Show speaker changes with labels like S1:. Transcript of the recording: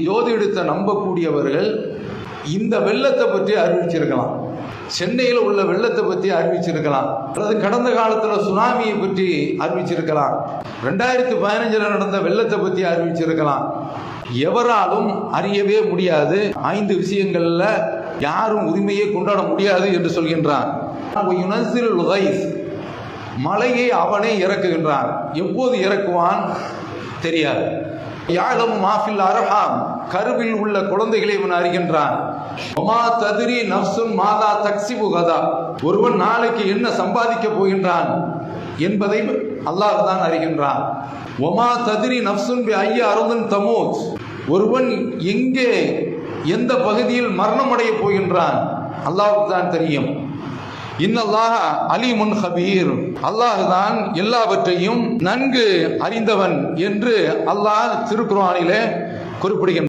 S1: ஜோதிடத்தை நம்பக்கூடியவர்கள் இந்த வெள்ளத்தை பற்றி அறிவிச்சிருக்கலாம், சென்னையில் உள்ள வெள்ளத்தை பற்றி அறிவிச்சிருக்கலாம், அல்லது கடந்த காலத்தில் சுனாமியை பற்றி அறிவிச்சிருக்கலாம், 2015 நடந்த வெள்ளத்தை பற்றி அறிவிச்சிருக்கலாம். எவராலும் அறியவே முடியாது. 5 விஷயங்கள்ல யாரும் உரிமையை கொண்டாட முடியாது என்று சொல்கின்றான். மழையை அவனே இறக்குகின்றான். எப்போது இறக்குவான் தெரியாது. யாழம் மாஃபில் அரஹாம், கருவில் உள்ள குழந்தைகளை இவன் அறிகின்றான். ஒமா தத்ரி நஃப்சுன் மாதா தக்ஸிபு கதா, ஒருவன் நாளைக்கு என்ன சம்பாதிக்க போகின்றான் என்பதை அல்லாஹ் தான் அறிகின்றான். ஒமா தத்ரி நஃப்சுன் பி ஐய அருந்தின் தமூத், ஒருவன் எங்கே எந்த பகுதியில் மரணம் அடைய போகின்றான் அல்லாஹ்வுக்கு தான் தெரியும். இன்னல்லாஹ் அலீமுன் ஹபீர், அல்லாஹ் தான் எல்லாவற்றையும் நன்கு அறிந்தவன் என்று அல்லாஹ் திருக்குர்ஆனிலே குறிப்பிடுகின்றான்.